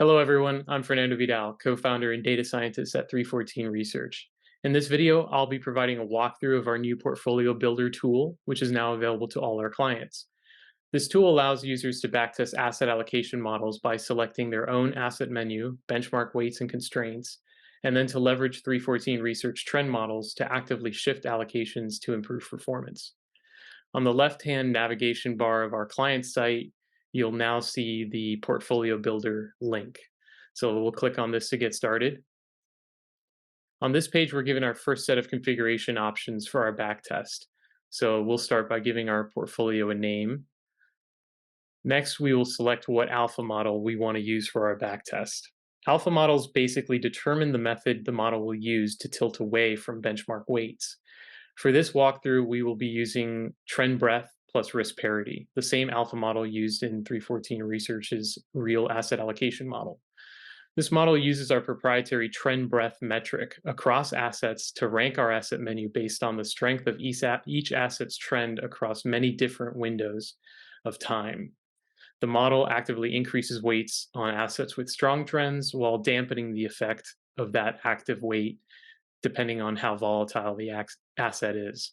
Hello, everyone. I'm Fernando Vidal, co-founder and data scientist at 3Fourteen Research. In this video, I'll be providing a walkthrough of our new portfolio builder tool, which is now available to all our clients. This tool allows users to backtest asset allocation models by selecting their own asset menu, benchmark weights and constraints, and then to leverage 3Fourteen Research trend models to actively shift allocations to improve performance. On the left-hand navigation bar of our client site, you'll now see the Portfolio Builder link. So we'll click on this to get started. On this page, we're given our first set of configuration options for our backtest. So we'll start by giving our portfolio a name. Next, we will select what alpha model we want to use for our backtest. Alpha models basically determine the method the model will use to tilt away from benchmark weights. For this walkthrough, we will be using trend breadth plus risk parity, the same alpha model used in 3Fourteen Research's real asset allocation model. This model uses our proprietary trend breadth metric across assets to rank our asset menu based on the strength of each asset's trend across many different windows of time. The model actively increases weights on assets with strong trends while dampening the effect of that active weight depending on how volatile the asset is.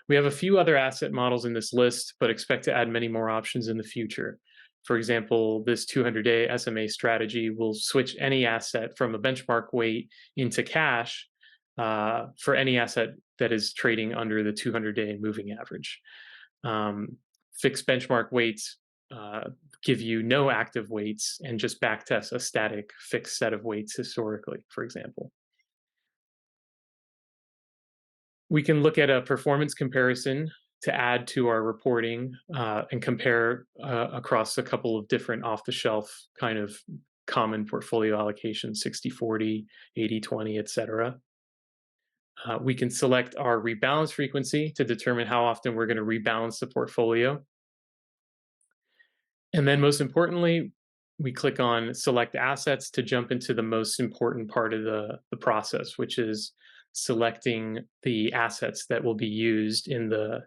We have a few other asset models in this list, but expect to add many more options in the future. For example, this 200-day SMA strategy will switch any asset from a benchmark weight into cash for any asset that is trading under the 200-day moving average. Fixed benchmark weights give you no active weights and just backtest a static fixed set of weights historically, for example. We can look at a performance comparison to add to our reporting and compare across a couple of different off-the-shelf kind of common portfolio allocations, 60-40, 80-20, etc. We can select our rebalance frequency to determine how often we're going to rebalance the portfolio. And then most importantly, we click on select assets to jump into the most important part of the process, which is selecting the assets that will be used in the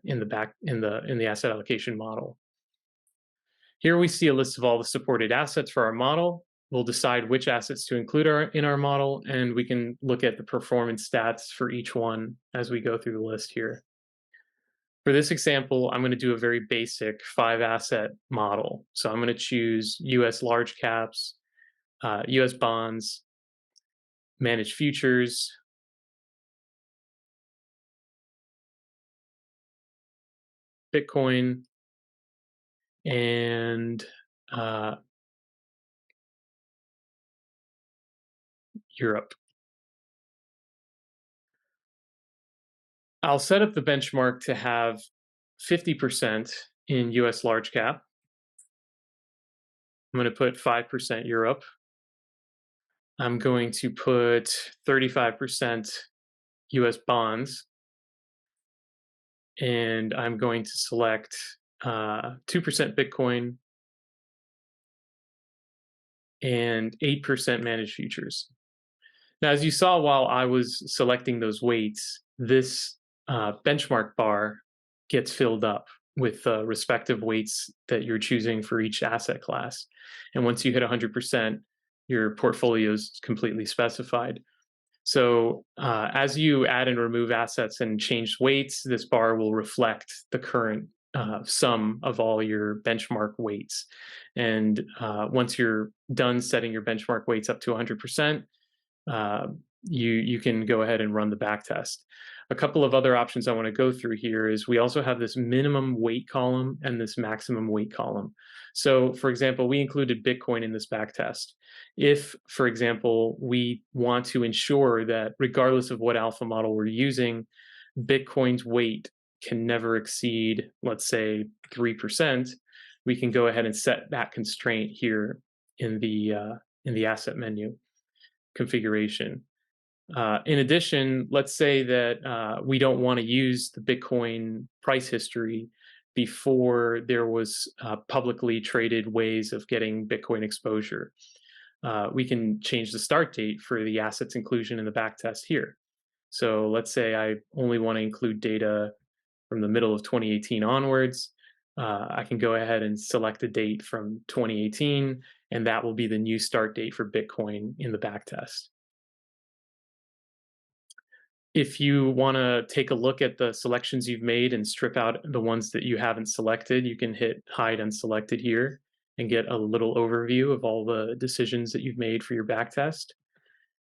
asset allocation model. Here we see a list of all the supported assets for our model. We'll decide which assets to include in our model, and we can look at the performance stats for each one as we go through the list here. For this example, I'm going to do a very basic 5-asset model. So I'm going to choose US large caps, US bonds, managed futures, Bitcoin, and Europe. I'll set up the benchmark to have 50% in US large cap. I'm going to put 5% Europe. I'm going to put 35% US bonds. And I'm going to select 2% Bitcoin and 8% managed futures. Now, as you saw while I was selecting those weights, this benchmark bar gets filled up with respective weights that you're choosing for each asset class. And once you hit 100%, your portfolio is completely specified. So as you add and remove assets and change weights, this bar will reflect the current sum of all your benchmark weights. And once you're done setting your benchmark weights up to 100%, you can go ahead and run the backtest. A couple of other options I want to go through here is we also have this minimum weight column and this maximum weight column. So for example, we included Bitcoin in this backtest. If, for example, we want to ensure that regardless of what alpha model we're using, Bitcoin's weight can never exceed, let's say, 3%, we can go ahead and set that constraint here in the asset menu configuration. In addition, let's say that we don't want to use the Bitcoin price history before there was publicly traded ways of getting Bitcoin exposure. We can change the start date for the assets inclusion in the backtest here. So let's say I only want to include data from the middle of 2018 onwards. I can go ahead and select a date from 2018, and that will be the new start date for Bitcoin in the backtest. If you want to take a look at the selections you've made and strip out the ones that you haven't selected, you can hit hide unselected here and get a little overview of all the decisions that you've made for your backtest.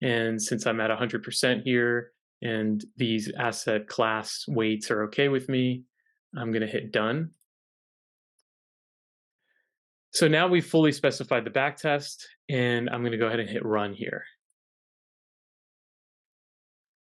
And since I'm at 100% here and these asset class weights are okay with me, I'm going to hit done. So now we've fully specified the backtest, and I'm going to go ahead and hit run here.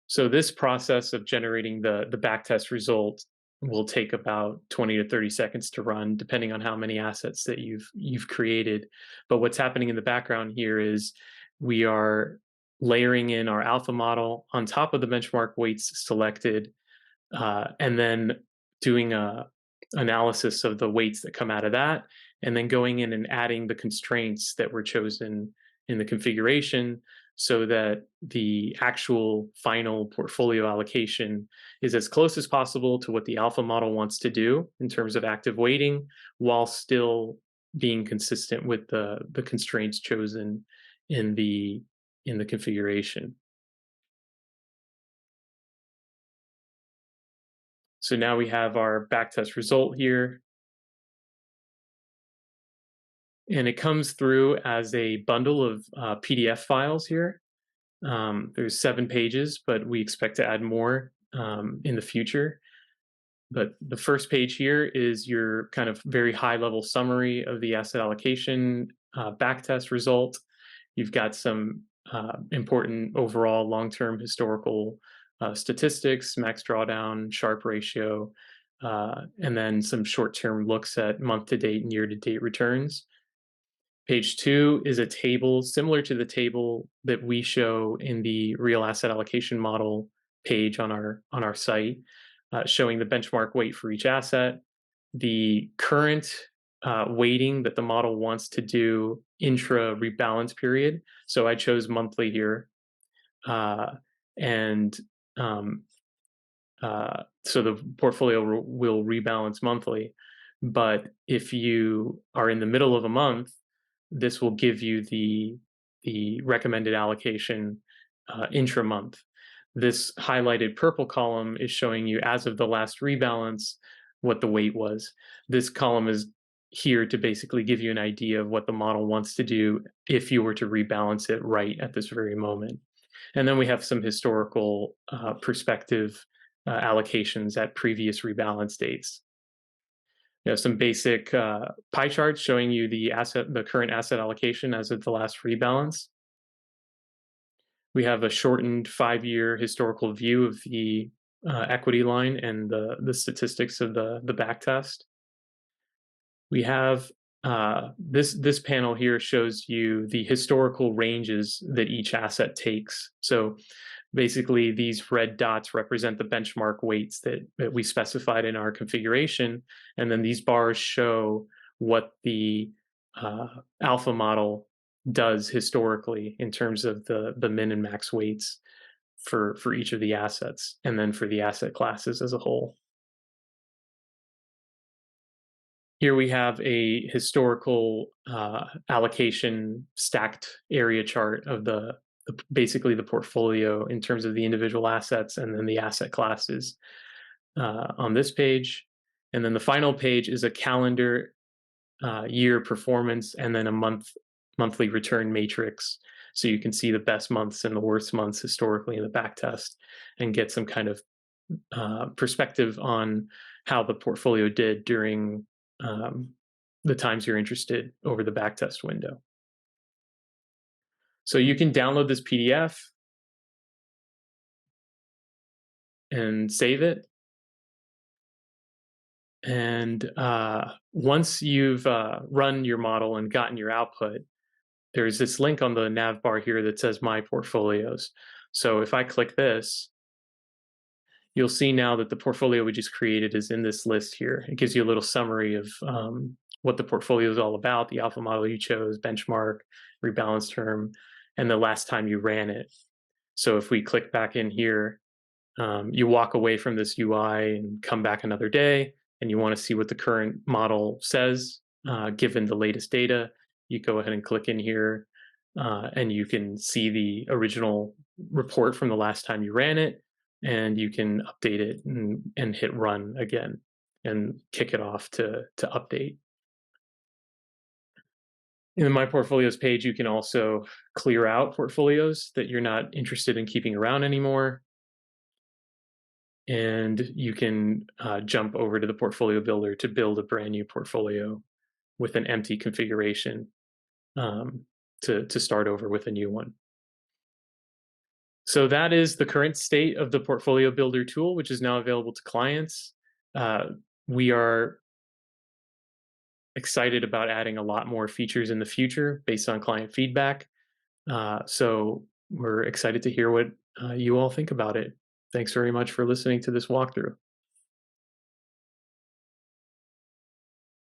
So this process of generating the backtest result will take about 20 to 30 seconds to run, depending on how many assets that you've created. But what's happening in the background here is we are layering in our alpha model on top of the benchmark weights selected, and then doing a analysis of the weights that come out of that, and then going in and adding the constraints that were chosen in the configuration so that the actual final portfolio allocation is as close as possible to what the alpha model wants to do in terms of active weighting, while still being consistent with the constraints chosen in the configuration. So now we have our backtest result here. And it comes through as a bundle of PDF files here. There's 7 pages, but we expect to add more in the future. But the first page here is your kind of very high level summary of the asset allocation backtest result. You've got some important overall long-term historical statistics, max drawdown, Sharpe ratio, and then some short-term looks at month-to-date and year-to-date returns. Page 2 is a table similar to the table that we show in the real asset allocation model page on our site, showing the benchmark weight for each asset, the current weighting that the model wants to do intra rebalance period. So I chose monthly here, and so the portfolio will rebalance monthly. But if you are in the middle of a month, this will give you the recommended allocation intra-month. This highlighted purple column is showing you as of the last rebalance what the weight was. This column is here to basically give you an idea of what the model wants to do if you were to rebalance it right at this very moment. And then we have some historical perspective allocations at previous rebalance dates. Some basic pie charts showing you the current asset allocation as of the last rebalance. We have a shortened 5-year historical view of the equity line and the statistics of the backtest. We have this panel here shows you the historical ranges that each asset takes. So basically, these red dots represent the benchmark weights that we specified in our configuration. And then these bars show what the alpha model does historically in terms of the min and max weights for each of the assets, and then for the asset classes as a whole. Here we have a historical allocation stacked area chart of basically the portfolio in terms of the individual assets and then the asset classes on this page. And then the final page is a calendar year performance and then a monthly return matrix. So you can see the best months and the worst months historically in the backtest and get some kind of perspective on how the portfolio did during the times you're interested over the backtest window. So you can download this PDF and save it. And once you've run your model and gotten your output, there's this link on the nav bar here that says My Portfolios. So if I click this, you'll see now that the portfolio we just created is in this list here. It gives you a little summary of what the portfolio is all about, the alpha model you chose, benchmark, rebalance term, and the last time you ran it. So if we click back in here, you walk away from this UI and come back another day, and you want to see what the current model says, given the latest data, you go ahead and click in here, and you can see the original report from the last time you ran it, and you can update it and hit run again and kick it off to update. In the My Portfolios page, you can also clear out portfolios that you're not interested in keeping around anymore. And you can jump over to the portfolio builder to build a brand new portfolio with an empty configuration, um, to start over with a new one. So that is the current state of the portfolio builder tool, which is now available to clients. Uh, we are excited about adding a lot more features in the future based on client feedback. So we're excited to hear what you all think about it. Thanks very much for listening to this walkthrough.